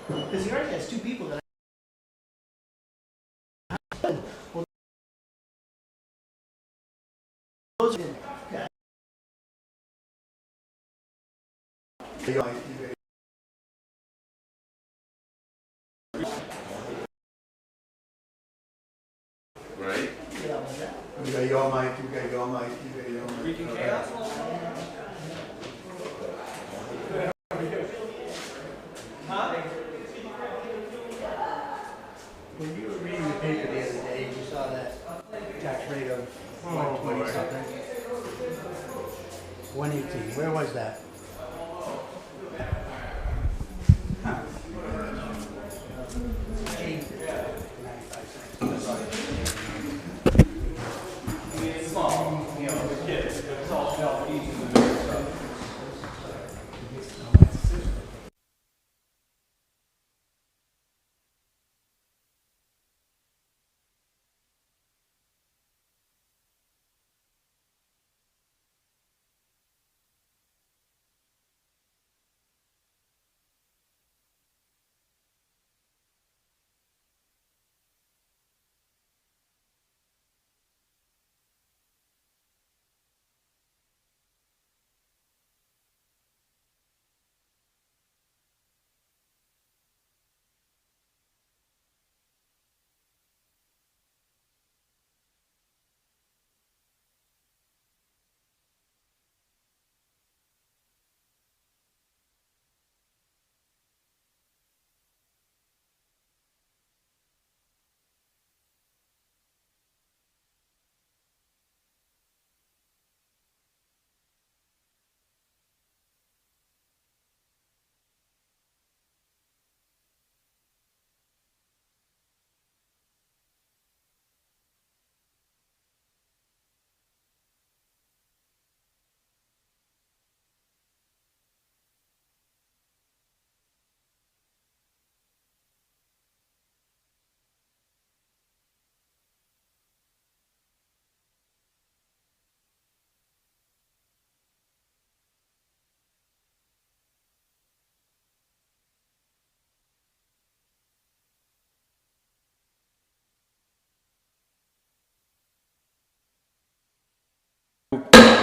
B: Because he already has two people that.
G: Right?
A: You got your mic, you got your mic, you got your mic.
J: freaking chaos.
E: When you were reading the paper the other day, you saw that tax rate of 120 something. 118, where was that?
J: Small, you know, for kids, but it's all shelf easy.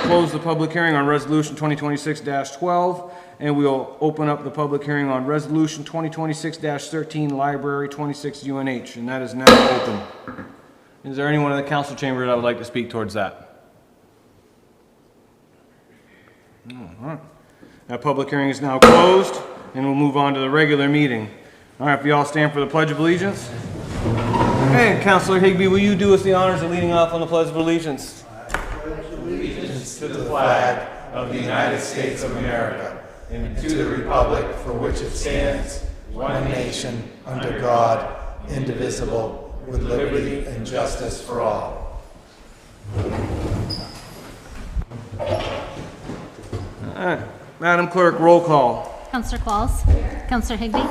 J: Close the public hearing on Resolution 2026-12, and we'll open up the public hearing on Resolution 2026-13, Library 26 UNH, and that is now open. Is there anyone in the council chamber that would like to speak towards that? All right. That public hearing is now closed, and we'll move on to the regular meeting. All right, if you all stand for the Pledge of Allegiance. Hey, Councilor Higbee, will you do us the honors of leading off on the Pledge of Allegiance?
K: To the flag of the United States of America and to the republic for which it stands, one nation, under God, indivisible, with liberty and justice for all.
B: All right. Madam Clerk, roll call.
L: Councillor Qualls. Councillor Higbee.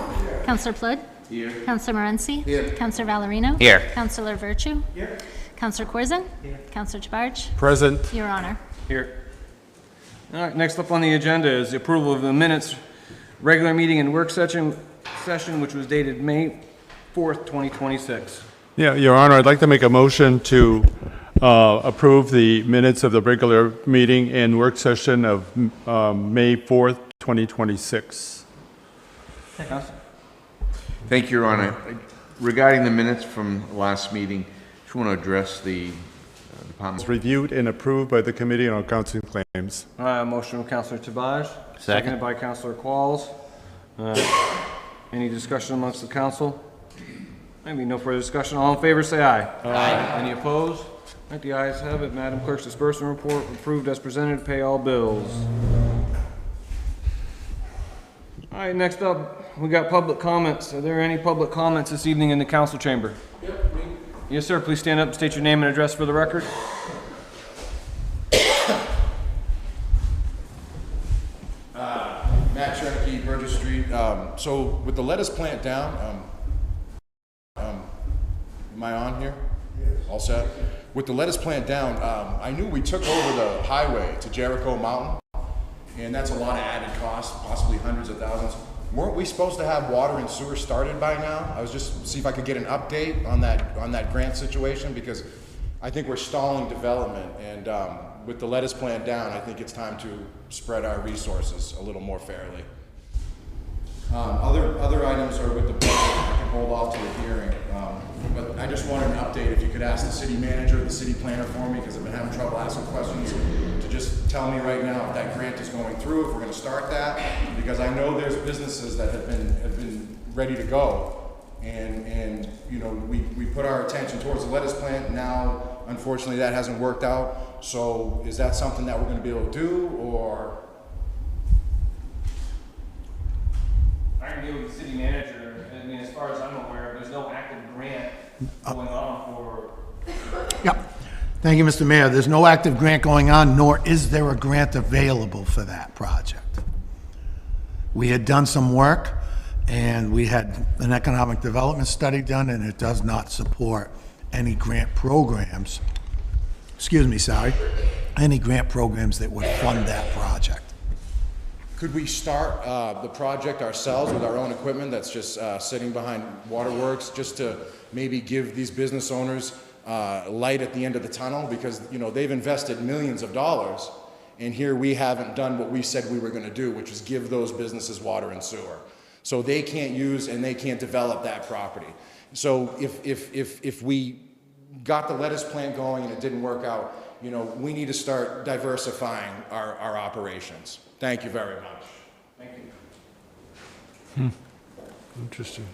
L: Councillor Flood. Here. Councillor Morency. Here. Councillor Valerino.
F: Here.
L: Councillor Virtue. Here. Councillor Corzine. Here. Councillor Jabarge.
D: Present.
L: Your Honor.
B: Here. All right, next up on the agenda is the approval of the minutes, regular meeting and work session, which was dated May 4th, 2026.
D: Yeah, Your Honor, I'd like to make a motion to approve the minutes of the regular meeting and work session of May 4th, 2026.
G: Thank you, Your Honor. Regarding the minutes from last meeting, just want to address the department.
D: It's reviewed and approved by the Committee on Accounts and Claims.
J: Motion from Counselor Tabaj. Seconded by Counselor Qualls. Any discussion amongst the council? Maybe no further discussion. All in favor, say aye. Aye. Any opposed? All right, the ayes have it. Madam Clerk's disbursement report approved as presented. Pay all bills. All right, next up, we got public comments. Are there any public comments this evening in the council chamber? Yep, me. Yes, sir. Please stand up and state your name and address for the record.
M: Matt Cherokee, Burgess Street. So with the lettuce plant down, am I on here? Yes. All set? With the lettuce plant down, I knew we took over the highway to Jericho Mountain, and that's a lot of added cost, possibly hundreds of thousands. Weren't we supposed to have water and sewer started by now? I was just see if I could get an update on that grant situation, because I think we're stalling development, and with the lettuce plant down, I think it's time to spread our resources a little more fairly. Other items are with the budget. I can hold off to the hearing, but I just wanted an update. If you could ask the city manager, the city planner for me, because I've been having trouble asking questions, to just tell me right now if that grant is going through, if we're going to start that, because I know there's businesses that have been ready to go, and you know, we put our attention towards the lettuce plant. Now, unfortunately, that hasn't worked out. So, is that something that we're going to be able to do, or?
J: I can deal with the city manager. I mean, as far as I'm aware, there's no active grant going on for.
C: Yep. Thank you, Mr. Mayor. There's no active grant going on, nor is there a grant available for that project. We had done some work, and we had an economic development study done, and it does not support any grant programs. Any grant programs that would fund that project.
M: Could we start the project ourselves with our own equipment that's just sitting behind waterworks, just to maybe give these business owners light at the end of the tunnel? Because, you know, they've invested millions of dollars, and here we haven't done what we said we were going to do, which is give those businesses water and sewer. So they can't use and they can't develop that property. So if we got the lettuce plant going and it didn't work out, you know, we need to start diversifying our operations. Thank you very much.
J: Thank you.
D: Interesting.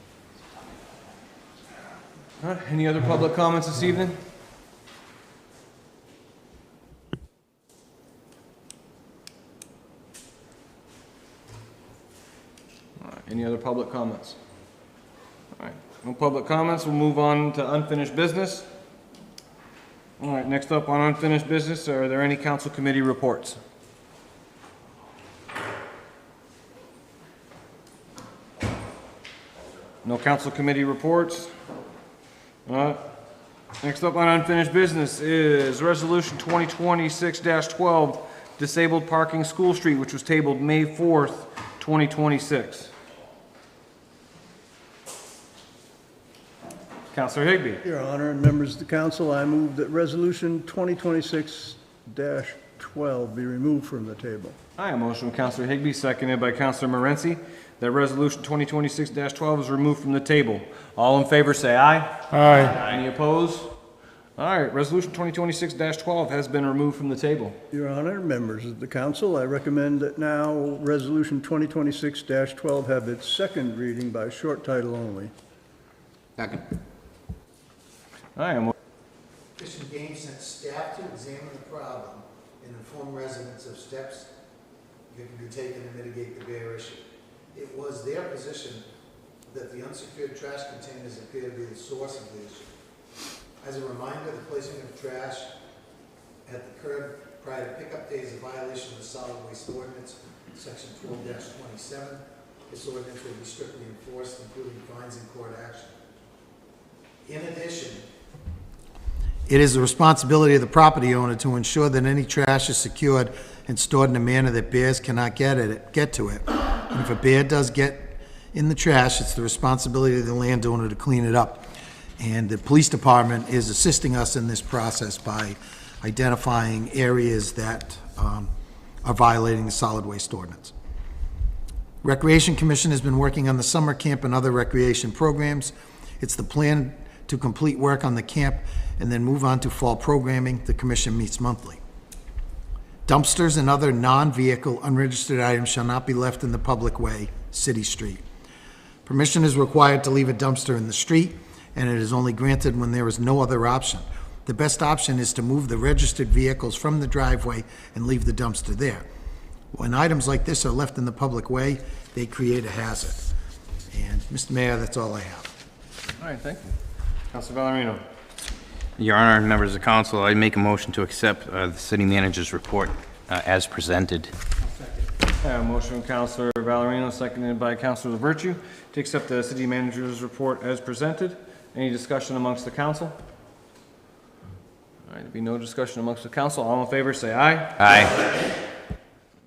J: All right, any other public comments this evening? All right, any other public comments? All right, no public comments. We'll move on to unfinished business. All right, next up on unfinished business, are there any council committee reports? No council committee reports. Next up on unfinished business is Resolution 2026-12, Disabled Parking School Street, which was tabled May 4th, 2026. Councilor Higbee.
A: Your Honor and members of the council, I move that Resolution 2026-12 be removed from the table.
J: Aye, a motion from Councilor Higbee, seconded by Councilor Morency, that Resolution 2026-12 is removed from the table. All in favor say aye.
D: Aye.
J: Any opposed? All right, Resolution 2026-12 has been removed from the table.
A: Your Honor, members of the council, I recommend that now Resolution 2026-12 have its second reading by short title only.
F: Second.
J: Aye,
C: Fish and Game sent staff to examine the problem and inform residents of steps that can be taken to mitigate the bear issue. It was their position that the unsecured trash containers appear to be the source of the issue. As a reminder, the placing of trash at the curb prior to pickup day is a violation of the solid waste ordinance, section 12-27. This ordinance will be strictly enforced, including fines and court action. In addition, it is the responsibility of the property owner to ensure that any trash is secured and stored in a manner that bears cannot get to it. And if a bear does get in the trash, it's the responsibility of the landowner to clean it up. And the police department is assisting us in this process by identifying areas that are violating the solid waste ordinance. Recreation Commission has been working on the summer camp and other recreation programs. It's the plan to complete work on the camp and then move on to fall programming. The commission meets monthly. Dumpsters and other non-vehicle unregistered items shall not be left in the public way, city street. Permission is required to leave a dumpster in the street, and it is only granted when there is no other option. The best option is to move the registered vehicles from the driveway and leave the dumpster there. When items like this are left in the public way, they create a hazard. And, Mr. Mayor, that's all I have.
J: All right, thank you. Councilor Valerino.
N: Your Honor and members of council, I make a motion to accept the city manager's report as presented.
J: I have a motion from Councilor Valerino, seconded by Councilor Virtue, to accept the city manager's report as presented. Any discussion amongst the council? All right, there'll be no discussion amongst the council. All in favor, say aye.
N: Aye.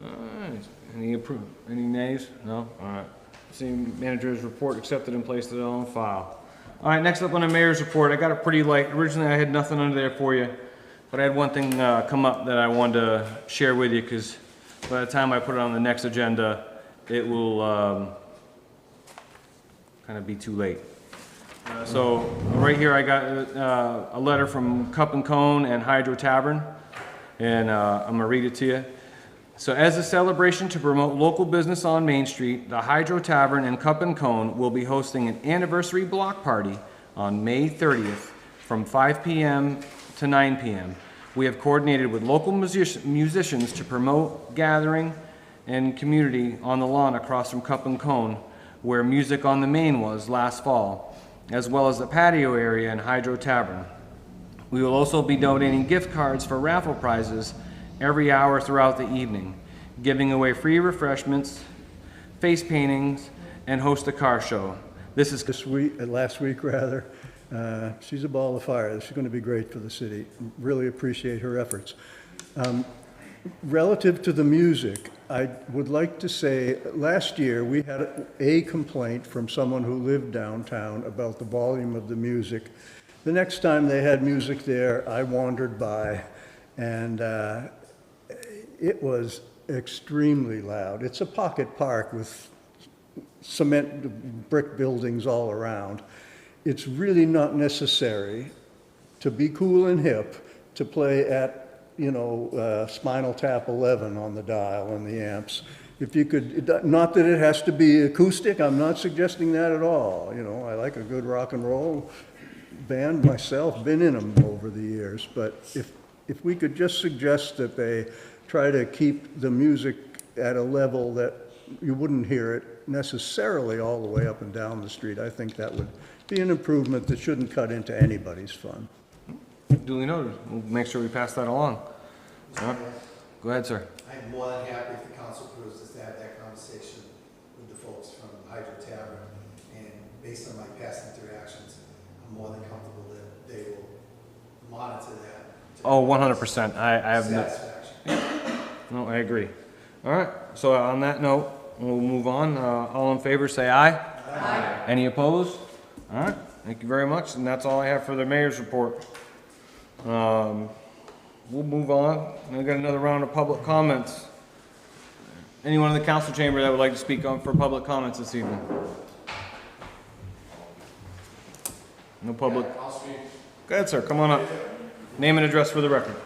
J: All right. Any nays? No? All right. City manager's report accepted and placed it on file. All right, next up on the mayor's report, I got it pretty light. Originally, I had nothing under there for you, but I had one thing come up that I wanted to share with you, because by the time I put it on the next agenda, it will kind of be too late. So right here, I got a letter from Cup and Cone and Hydro Tavern, and I'm gonna read it to you. So as a celebration to promote local business on Main Street, the Hydro Tavern and Cup and Cone will be hosting an anniversary block party on May 30th from 5 p.m. to 9 p.m. We have coordinated with local musicians to promote gathering and community on the lawn across from Cup and Cone, where Music on the Main was last fall, as well as the patio area in Hydro Tavern. We will also be donating gift cards for raffle prizes every hour throughout the evening, giving away free refreshments, face paintings, and host a car show. This is
A: last week rather. She's a ball of fire. This is going to be great for the city. Really appreciate her efforts. Relative to the music, I would like to say last year we had a complaint from someone who lived downtown about the volume of the music. The next time they had music there, I wandered by, and it was extremely loud. It's a pocket park with cement brick buildings all around. It's really not necessary to be cool and hip to play at, you know, Spinal Tap 11 on the dial and the amps. If you could, not that it has to be acoustic, I'm not suggesting that at all. You know, I like a good rock and roll band myself, been in them over the years, but if we could just suggest that they try to keep the music at a level that you wouldn't hear it necessarily all the way up and down the street, I think that would be an improvement that shouldn't cut into anybody's fun.
J: duly noted. We'll make sure we pass that along. Go ahead, sir.
C: I'm more than happy if the council approves to have that conversation with the folks from Hydro Tavern, and based on my past interactions, I'm more than comfortable that they will monitor that.
J: Oh, 100%. I have no...
C: Satisfaction.
J: No, I agree. All right, so on that note, we'll move on. All in favor, say aye. Aye. Any opposed? All right, thank you very much, and that's all I have for the mayor's report. We'll move on. We've got another round of public comments. Anyone in the council chamber that would like to speak on for public comments this evening? No public?
M: I'll speak.
J: Go ahead, sir, come on up. Name and address for the record.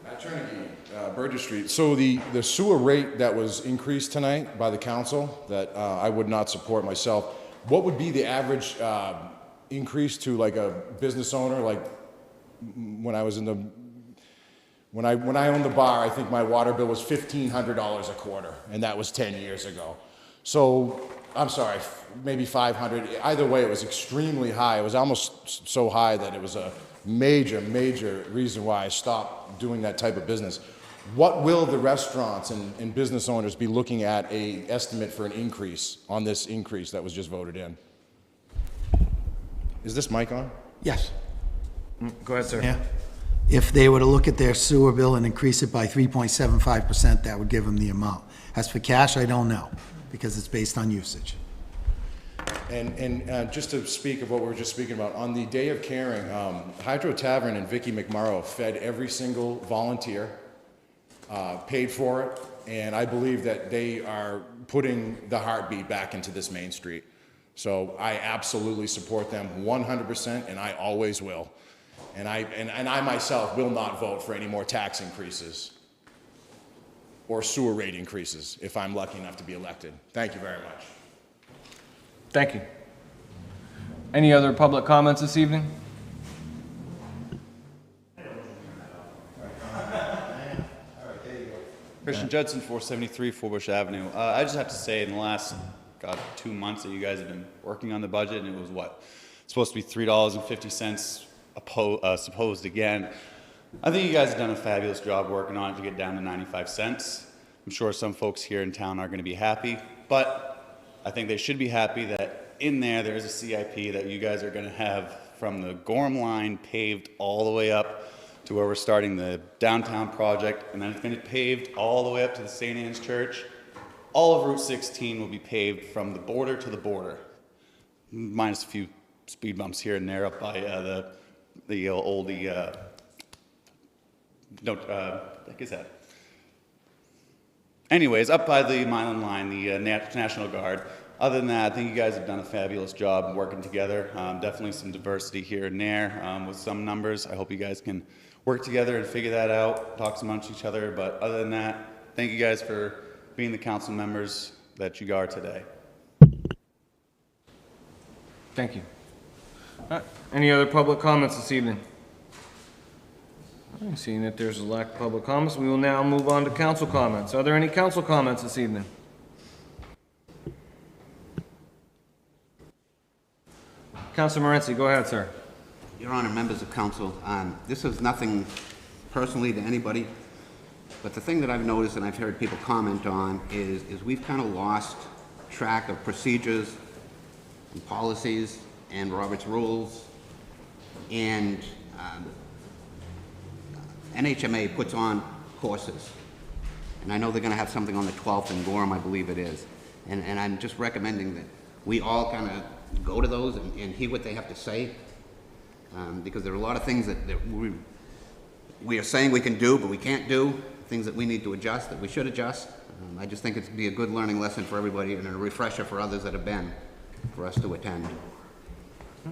M: Matt Chernigy, Burgess Street. So the sewer rate that was increased tonight by the council that I would not support myself, what would be the average increase to like a business owner? Like when I was in the, when I owned the bar, I think my water bill was $1,500 a quarter, and that was 10 years ago. So I'm sorry, maybe 500. Either way, it was extremely high. It was almost so high that it was a major, major reason why I stopped doing that type of business. What will the restaurants and business owners be looking at a estimate for an increase on this increase that was just voted in? Is this mic on?
C: Yes.
J: Go ahead, sir.
C: Yeah. If they were to look at their sewer bill and increase it by 3.75%, that would give them the amount. As for cash, I don't know, because it's based on usage.
M: And just to speak of what we were just speaking about, on the day of caring, Hydro Tavern and Vicky McMurrow fed every single volunteer, paid for it, and I believe that they are putting the heartbeat back into this main street. So I absolutely support them 100%, and I always will. And I myself will not vote for any more tax increases or sewer rate increases if I'm lucky enough to be elected. Thank you very much.
J: Thank you. Any other public comments this evening?
O: Christian Judson, 473 Forbush Avenue. I just have to say, in the last, 2 months that you guys have been working on the budget, and it was what? Supposed to be $3.50 supposed again. I think you guys have done a fabulous job working on it to get down to 95 cents. I'm sure some folks here in town are going to be happy, but I think they should be happy that in there's a CIP that you guys are going to have from the Gorham line paved all the way up to where we're starting the downtown project, and then it's going to be paved all the way up to the St. Anne's Church. All of Route 16 will be paved from the border to the border, minus a few speed bumps here and there up by the old what is that? Anyways, up by the Milan line, the National Guard. Other than that, I think you guys have done a fabulous job working together. Definitely some diversity here and there with some numbers. I hope you guys can work together and figure that out, talk amongst each other. But other than that, thank you guys for being the council members that you are today.
J: Thank you. Any other public comments this evening? Seeing that there's a lack of public comments, we will now move on to council comments. Are there any council comments this evening? Councilor Morency, go ahead, sir.
F: Your Honor, members of council, this is nothing personally to anybody, but the thing that I've noticed and I've heard people comment on is we've kind of lost track of procedures and policies and Robert's rules, and NHMA puts on courses, and I know they're going to have something on the 12th in Gorham, I believe it is, and I'm just recommending that we all kind of go to those and hear what they have to say, because there are a lot of things that we are saying we can do, but we can't do, things that we need to adjust, that we should adjust. I just think it'd be a good learning lesson for everybody and a refresher for others that have been, for us to attend.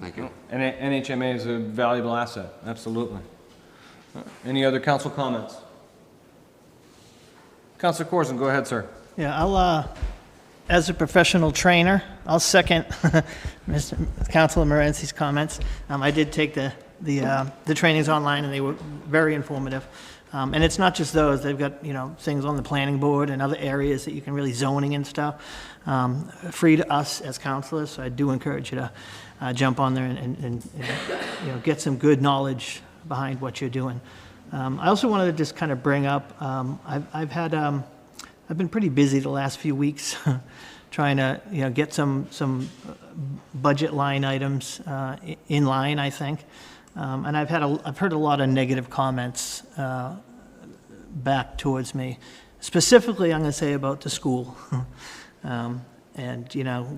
F: Thank you.
J: And NHMA is a valuable asset, absolutely. Any other council comments? Councilor Corson, go ahead, sir.
B: Yeah, I'll, as a professional trainer, I'll second Mr. Councilor Morency's comments. I did take the trainings online, and they were very informative. And it's not just those. They've got, things on the planning board and other areas that you can really zoning and stuff, free to us as councilors. So I do encourage you to jump on there and get some good knowledge behind what you're doing. I also wanted to just kind of bring up, I've been pretty busy the last few weeks trying to get some budget line items in line, I think. And I've heard a lot of negative comments back towards me. Specifically, I'm going to say about the school. And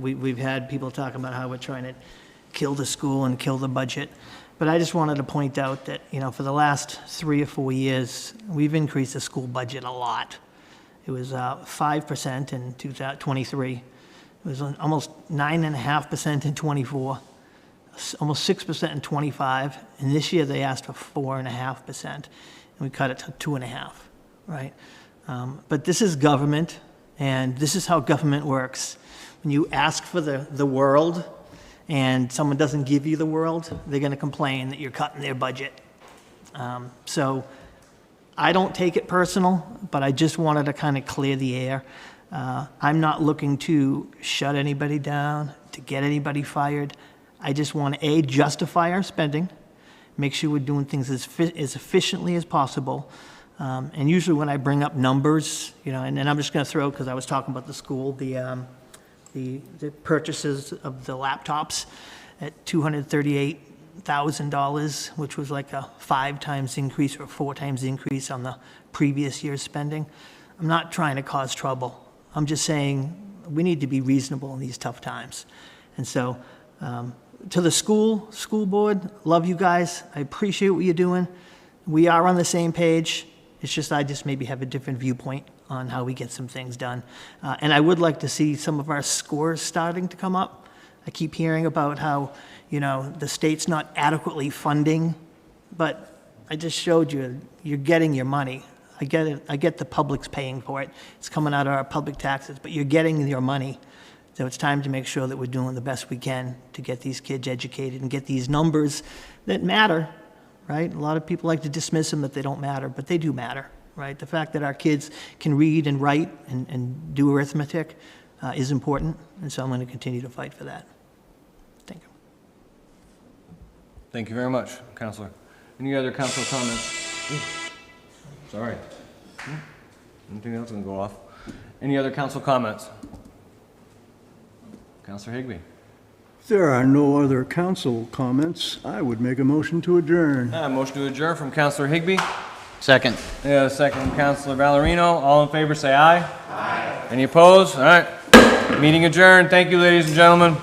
B: we've had people talking about how we're trying to kill the school and kill the budget. But I just wanted to point out that, for the last 3 or 4 years, we've increased the school budget a lot. It was 5% in 2023. It was almost 9.5% in 24, almost 6% in 25. And this year they asked for 4.5%, and we cut it to 2.5%, right? But this is government, and this is how government works. When you ask for the world, and someone doesn't give you the world, they're going to complain that you're cutting their budget. So I don't take it personal, but I just wanted to kind of clear the air. I'm not looking to shut anybody down, to get anybody fired. I just want to, justify our spending, make sure we're doing things as efficiently as possible. And usually when I bring up numbers, and then I'm just going to throw, because I was talking about the school, the purchases of the laptops at $238,000, which was like a 5 times increase or 4 times increase on the previous year's spending. I'm not trying to cause trouble. I'm just saying we need to be reasonable in these tough times. And so, to the school board, love you guys. I appreciate what you're doing. We are on the same page. It's just, I just maybe have a different viewpoint on how we get some things done. And I would like to see some of our scores starting to come up. I keep hearing about how, the state's not adequately funding, but I just showed you, you're getting your money. I get it. I get the public's paying for it. It's coming out of our public taxes, but you're getting your money. So it's time to make sure that we're doing the best we can to get these kids educated and get these numbers that matter, right? A lot of people like to dismiss them that they don't matter, but they do matter, right? The fact that our kids can read and write and do arithmetic is important, and so I'm going to continue to fight for that. Thank you.
J: Thank you very much, Counselor. Any other council comments? Ooh, sorry. Anything else can go off? Any other council comments? Counselor Higbee.
A: If there are no other council comments, I would make a motion to adjourn.
J: Motion to adjourn from Counselor Higbee.
N: Second.
J: Yeah, second from Counselor Valerino. All in favor, say aye. Aye. Any opposed? All right. Meeting adjourned. Thank you, ladies and gentlemen.